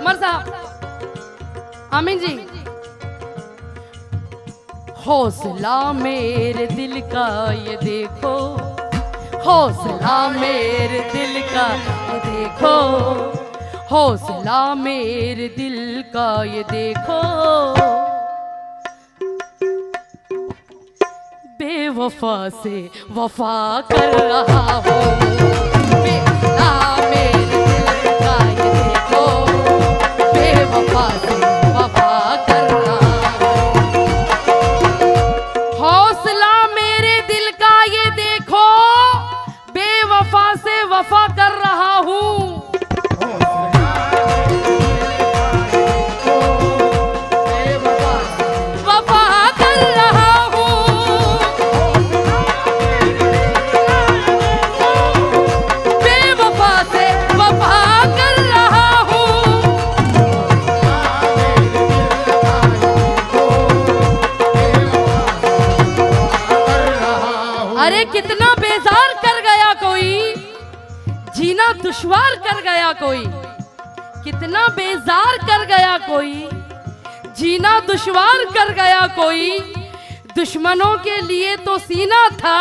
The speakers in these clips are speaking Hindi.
उमर साहब, आमीन जी। हौसला मेरे दिल का ये देखो, हौसला मेरे दिल का ये देखो, हौसला मेरे दिल का ये देखो, बेवफा से वफा कर रहा हूँ, बेवफा मेरे दिल का ये देखो, बेवफा से वफा कर रहा हूँ, हौसला मेरे दिल का ये देखो, बेवफा से वफा कर रहा हूँ, कितना बेजार कर गया कोई, जीना दुश्वार कर गया कोई, कितना बेजार कर गया कोई, जीना दुश्वार कर गया कोई, दुश्मनों के लिए तो सीना था,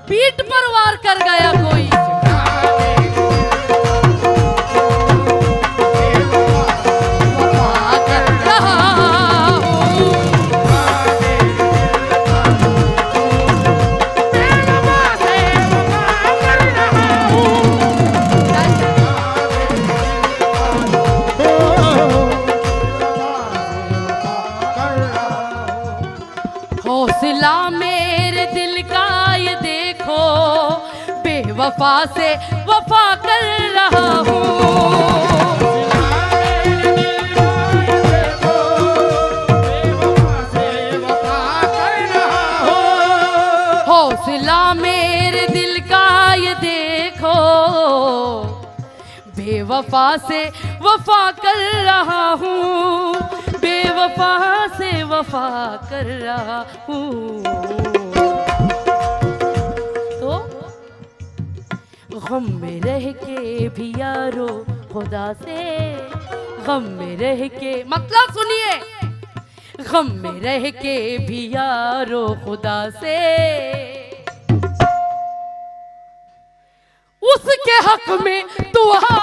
पीठ पर वार कर गया कोई, हौसला मेरे दिल का ये देखो, बेवफा से वफा कर रहा हूँ, हौसला मेरे दिल का ये देखो, बेवफा से वफा कर रहा हूँ, बेवफा से वफा कर रहा हूँ। तो गम में रह के भी यारो खुदा से, गम में रह के, मतलब सुनिए, गम में रह के भी यारो खुदा से, उसके हक में दुआ,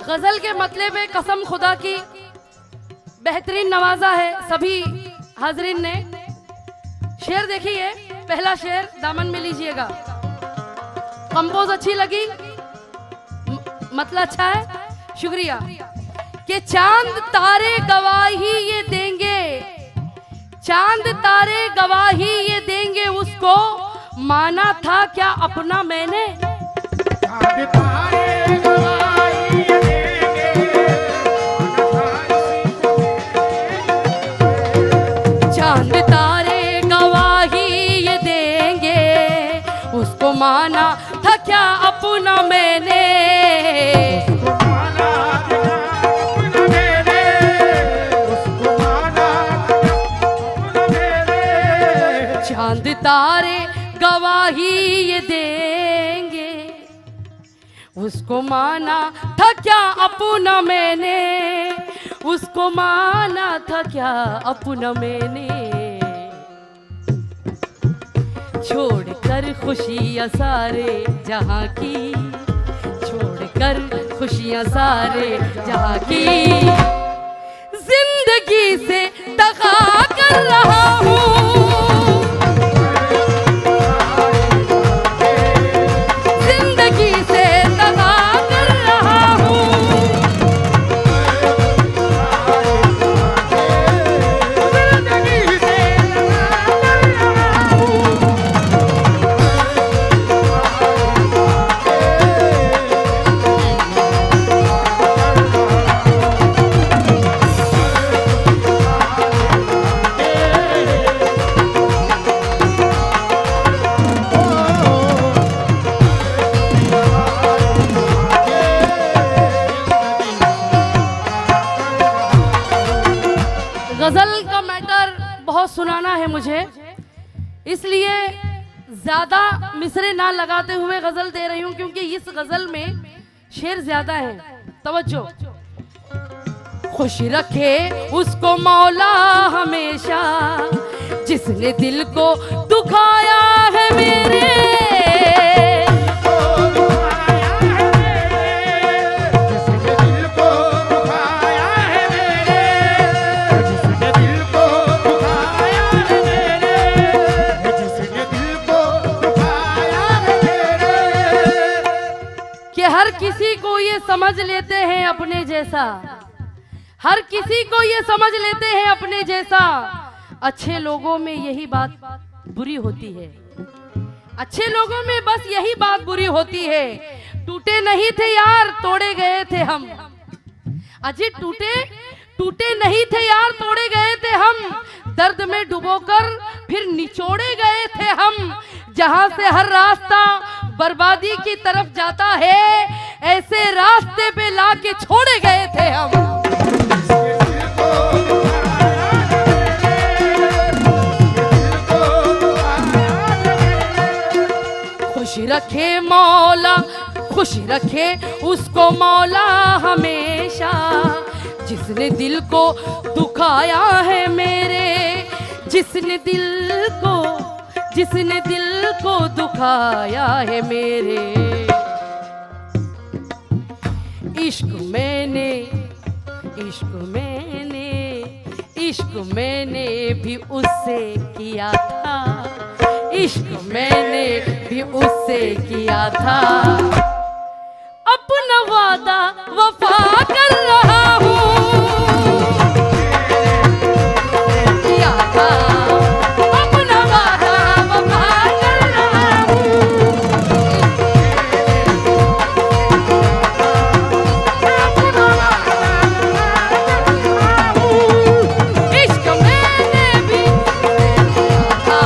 गजल के मतलब में कसम खुदा की बेहतरीन नवाजा है सभी हाजरीन ने। शेर देखिए, पहला शेर दामन में लीजिएगा, कंपोज अच्छी लगी, मतलब अच्छा है, शुक्रिया। कि चांद तारे गवाही ये देंगे, चांद तारे गवाही ये देंगे, उसको माना था क्या अपना मैंने, चांद तारे गवाही ये देंगे, चांद तारे गवाही ये देंगे, उसको माना था क्या अपना मैंने, चांद तारे गवाही ये देंगे, उसको माना था क्या अपना मैंने, उसको माना था क्या अपना मैंने। छोड़कर खुशियाँ सारे जहाँ की, छोड़कर खुशियाँ सारे जहाँ की, जिंदगी से दगा कर रहा हूँ, जिंदगी से दगा कर रहा हूँ, जिंदगी से दगा कर रहा हूँ। गजल का मैटर बहुत सुनाना है मुझे, इसलिए ज्यादा मिसरे ना लगाते हुए गजल दे रही हूँ, क्योंकि इस गजल में शेर ज्यादा है। तवज्जो। खुश रखे उसको मौला हमेशा, जिसने दिल को दुखाया है मेरे, हर किसी को ये समझ लेते हैं अपने जैसा, हर किसी को ये समझ लेते हैं अपने जैसा। अच्छे लोगों में यही बात बुरी होती है, अच्छे लोगों में बस यही बात बुरी होती है। टूटे नहीं थे यार तोड़े गए थे हम, अजी टूटे नहीं थे यार तोड़े गए थे हम, दर्द में डुबोकर फिर निचोड़े गए थे हम। जहां से हर रास्ता बर्बादी की तरफ जाता है, ऐसे रास्ते पे लाके छोड़े गए थे हम। खुश रखे मौला, खुश रखे उसको मौला हमेशा, जिसने दिल को दुखाया है मेरे, जिसने दिल को दुखाया है मेरे। इश्क मैंने भी उससे किया था, इश्क मैंने भी उससे किया था। अपना वादा वफा कर रहा हूँ, किया था अपना वादा वफा कर रहा हूँ। अपना वादा वफा कर रहा हूँ। इश्क मैंने भी किया था,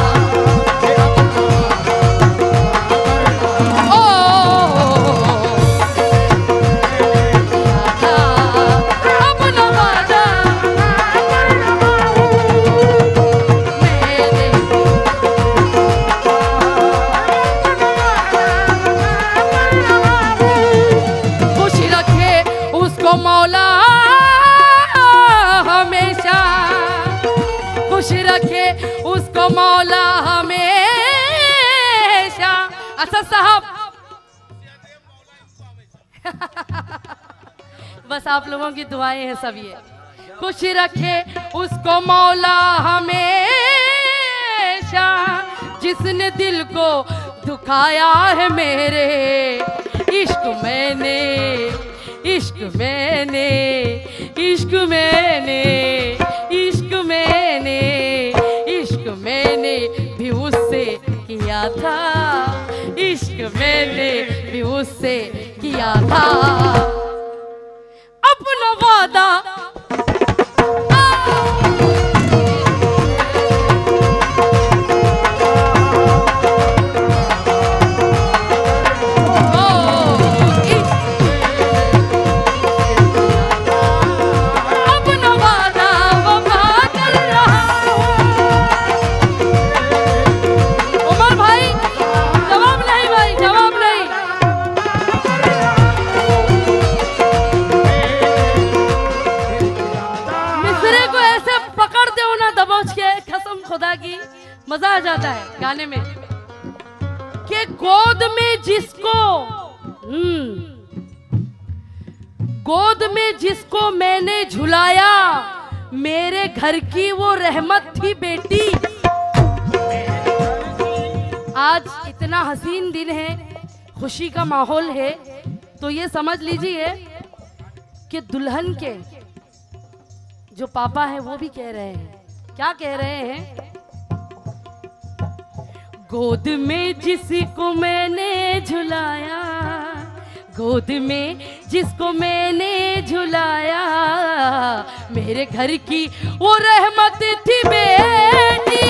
मौला हमेशा खुश रखे उसको मौला हमेशा। असद साहब बस आप लोगों की दुआएं हैं सब। ये खुश रखे उसको मौला हमेशा, जिसने दिल को दुखाया है मेरे। इश्क मैंने इश्क मैंने इश्क मैंने इश्क मैंने इश्क मैंने भी उससे किया था, इश्क मैंने भी उससे किया था। अपना वादा कसम खुदा की, मजा आ जाता है गाने में कि गोद में जिसको गोद में जिसको मैंने झुलाया, मेरे घर की वो रहमत थी बेटी। आज इतना हसीन दिन है, खुशी का माहौल है, तो ये समझ लीजिए कि दुल्हन के जो पापा है वो भी कह रहे हैं, क्या कह रहे हैं? गोद में जिसको मैंने झुलाया, गोद में जिसको मैंने झुलाया, मेरे घर की वो रहमत थी बेटी।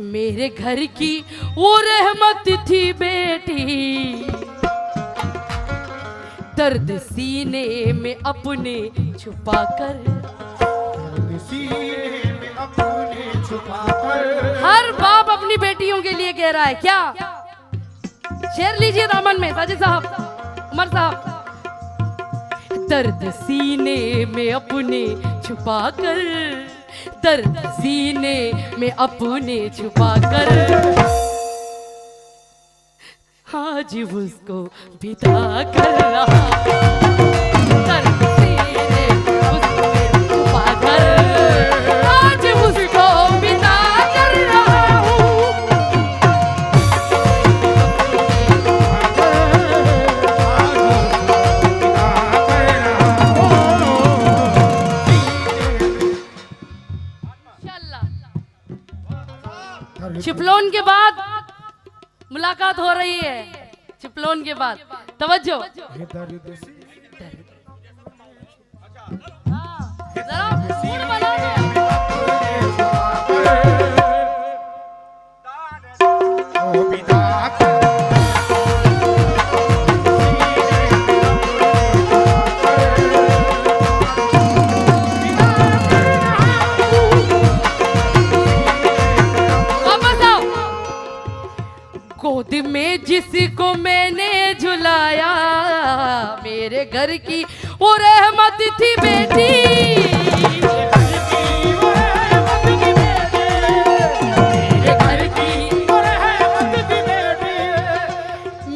मेरे घर की वो रहमत थी बेटी। दर्द सीने में अपने छुपाकर, हर बाप अपनी बेटियों के लिए कह रहा है। क्या शेर लीजिए दामन में, साजिद साहब, उमर साहब। दर्द सीने में अपने छुपाकर, दर्द सीने में अपने छुपाकर, आज उसको विदा कर रहा। दर्द सीने उसको छुपाकर, आज उसको विदा कर रहा हूँ। चिपलोन के बाद मुलाकात हो रही है, चिपलोन के बाद तवज्जो। जरा मूड बना दो। गोद में जिसको मैंने झुलाया, मेरे घर की वो रहमत थी बेटी।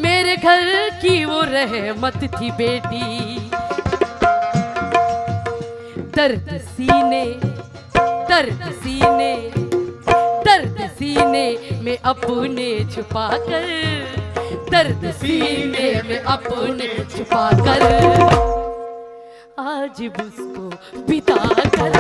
मेरे घर की वो रहमत थी बेटी। दर्द सीने, दर्द सीने, दर्द सीने में अपने छुपाकर, दर्द सीने में अपने छुपाकर, आज उसको बिता कर।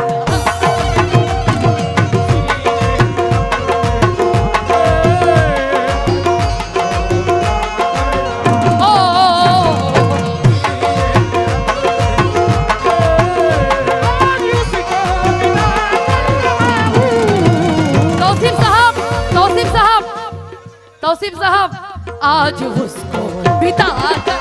तौसीफ साहब, आज उसको बिता कर।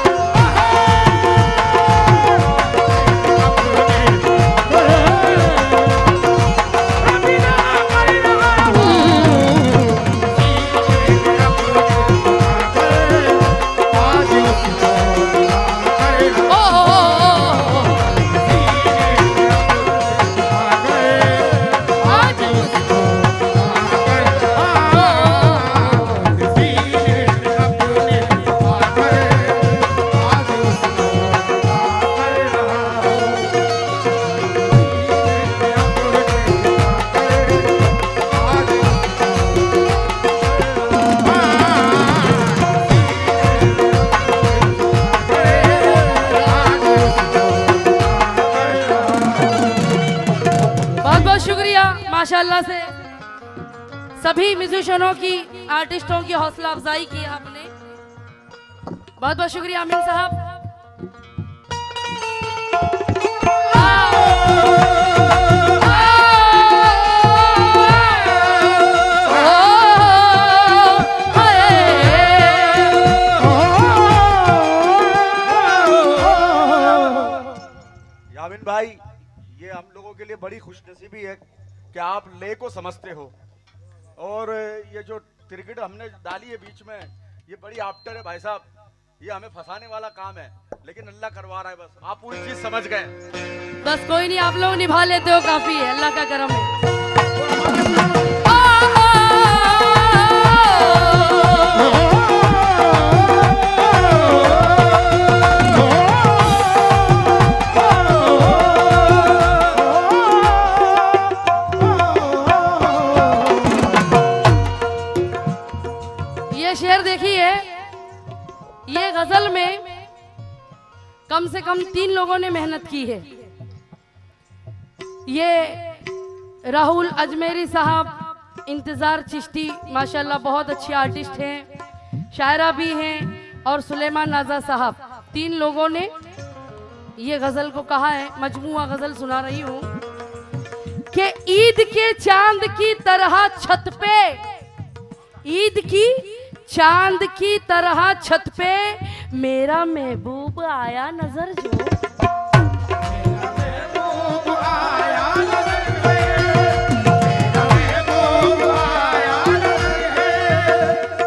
माशाल्लाह से सभी म्यूजिशियनों की, आर्टिस्टों की हौसला अफजाई की आपने। बहुत बहुत शुक्रिया आमिन साहब। यामिन भाई, ये हम लोगों के लिए बड़ी खुशनसीबी है कि आप ले को समझते हो, और ये जो क्रिकेट हमने डाली है बीच में, ये बड़ी आफ्टर है भाई साहब, ये हमें फंसाने वाला काम है, लेकिन अल्लाह करवा रहा है, बस आप पूरी चीज समझ गए। बस कोई नहीं, आप लोग निभा लेते हो, काफी है, अल्लाह का करम है। ये शेर देखिए, ये गजल में कम से कम 3 लोगों ने मेहनत की है। ये राहुल अजमेरी साहब, इंतजार चिश्ती, माशाल्लाह बहुत अच्छे आर्टिस्ट हैं, शायरा भी हैं, और सुलेमान नाजा साहब, 3 लोगों ने ये गजल को कहा है। मजमूआ गजल सुना रही हूँ कि ईद के चांद की तरह छत पे, ईद की चांद की तरह छत पे मेरा महबूब आया नजर जो,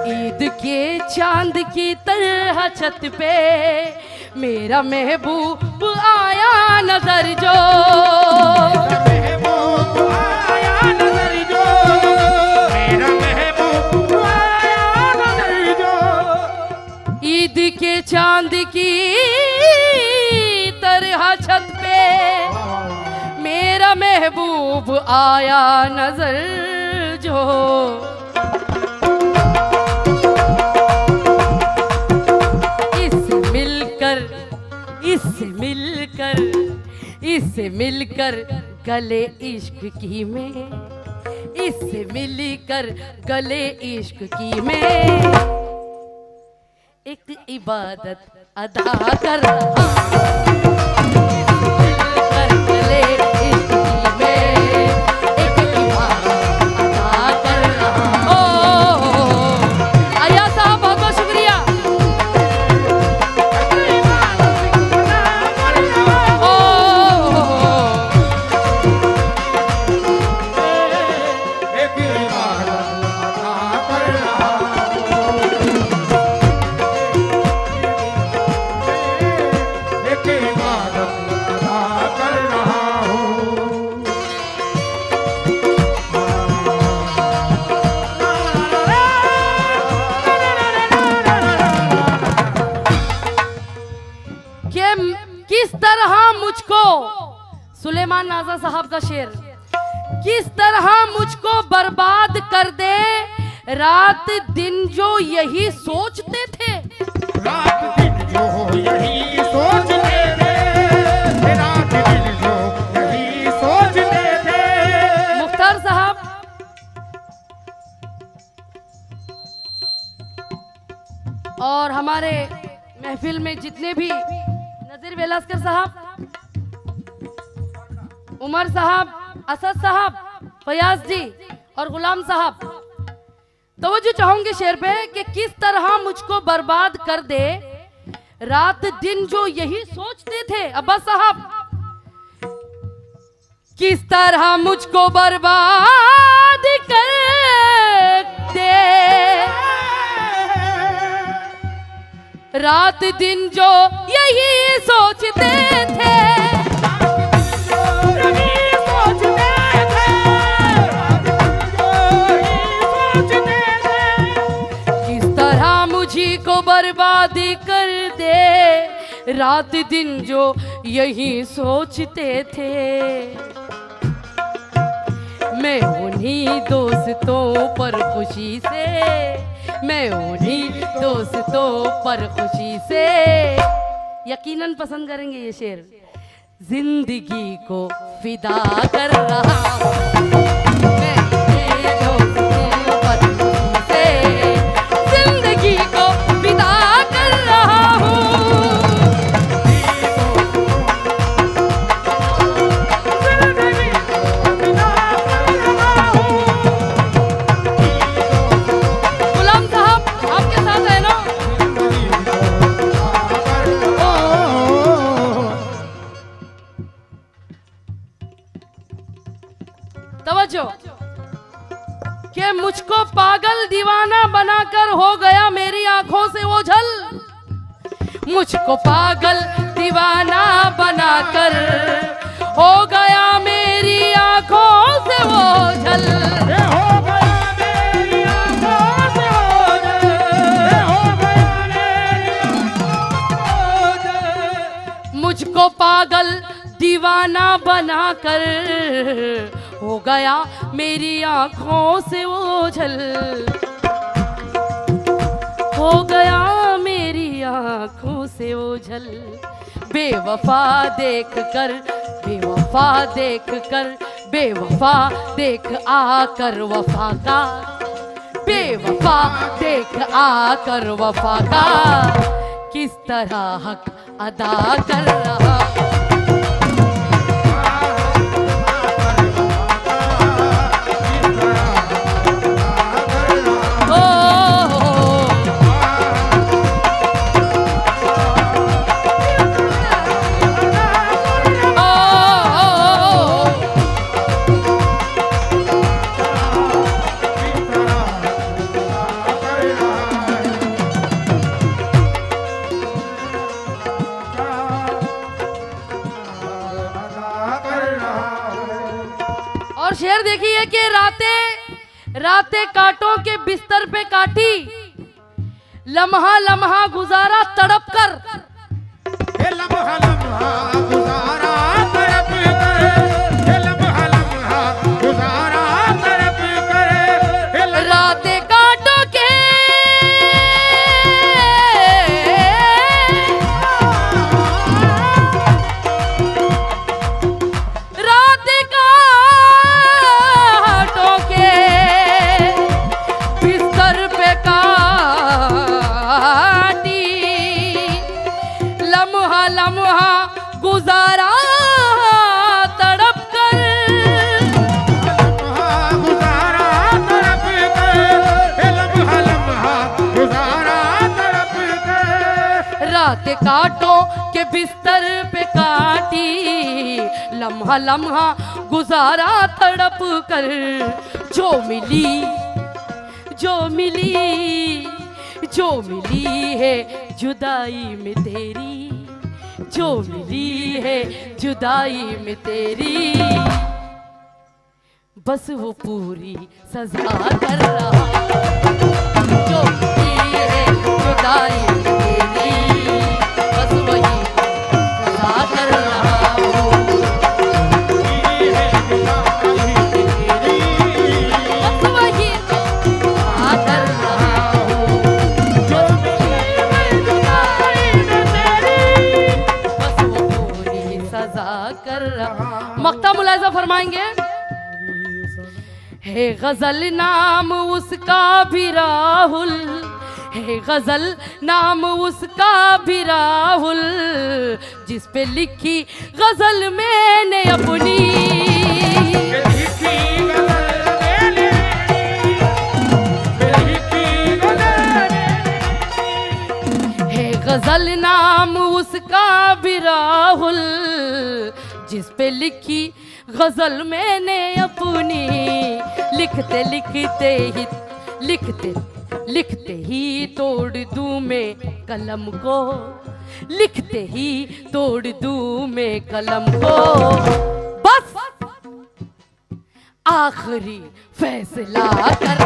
ईद के चांद की तरह छत पे मेरा महबूब आया नजर जो, ईद के चांद की तरह छत पे मेरा महबूब आया नजर जो, इससे मिलकर इससे मिलकर इससे मिलकर गले इश्क की मैं, इससे मिलकर गले इश्क की मैं एक इबादत अदा कर रहा, गले इश्क की मैं एक इबादत अदा कर रहा। आया साहब बहुत बहुत शुक्रिया। किस तरह मुझको, सुलेमान नाजा साहब का शेर, किस तरह मुझको बर्बाद कर दे रात दिन जो यही सोचते थे, रात दिन जो यही सोचते थे, रात दिन जो यही सोचते थे। मुख्तार साहब, और हमारे महफिल में जितने भी, नजीर वेलास्कर साहब, उमर साहब, असद साहब, फयाज जी और गुलाम साहब, तवज्जो चाहूंगी शेर पे कि किस तरह मुझको बर्बाद कर दे रात दिन जो यही सोचते थे। अब्बास साहब, किस तरह मुझको बर्बाद कर दे रात दिन जो यही सोचते थे, किस तरह मुझी को बर्बादी कर दे रात दिन जो यही सोचते थे। मैं उन्हीं दोस्तों पर खुशी से, मैं उन्हीं दोस्तों पर खुशी से, यकीनन पसंद करेंगे ये शेर, जिंदगी को फिदा कर रहा हूं। मैं उन्हीं दोस्तों पर खुशी से जिंदगी को फिदा कर रहा पागल दीवाना बनाकर हो गया मेरी आंखों से ओझल, मुझको पागल दीवाना बनाकर हो गया मेरी आंखों से ओझल। ये हो गया मेरी आंखों से ओझल, ये हो गया मेरी आंखों से ओझल। मुझको पागल दीवाना बनाकर हो गया मेरी आंखों से ओझल, हो गया मेरी आंखों से ओझल। बेवफा देख कर, बेवफा देख कर, बेवफा देख आकर वफा का, बेवफा देख आकर वफा का किस तरह हक अदा कर रहा। और शेर देखिए कि रातें रातें कांटों के बिस्तर पे काटी, लम्हा लम्हा गुजारा तड़प कर। ये लम्हा लम्हा गुजारा तड़प कर, ये लम्हा लम्हा गुजारा तड़प कर। ये रातें कांटों के रातें कांटों के बिस्तर पे काटी, लम्हा लम्हा गुजारा तड़प कर। लम्हा गुजारा तड़प कर, ये लम्हा लम्हा गुजारा तड़प कर। रात कांटों के बिस्तर पे काटी, लम्हा लम्हा गुजारा तड़प कर। जो मिली, जो मिली, जो मिली है जुदाई में तेरी, जो मिली है जुदाई में तेरी, बस वो पूरी सजा कर रहा। जो मिली है जुदाई में तेरी, बस वही सजा कर रहा हूँ। बस वही सजा कर रहा हूँ। जो मिली है जुदाई में तेरी, बस वो पूरी सजा कर रहा। मक्ता मुलाहिजा फरमाएंगे। है गजल नाम उसका भी राहुल, है गजल नाम उसका भी राहुल, जिस पे लिखी गजल मैंने अपनी। है गजल नाम उसका भी राहुल, जिस पे लिखी गजल मैंने अपनी। लिखते लिखते ही, लिखते लिखते ही तोड़ दूं मैं कलम को, लिखते ही तोड़ दूं मैं कलम को। बस आखिरी फैसला कर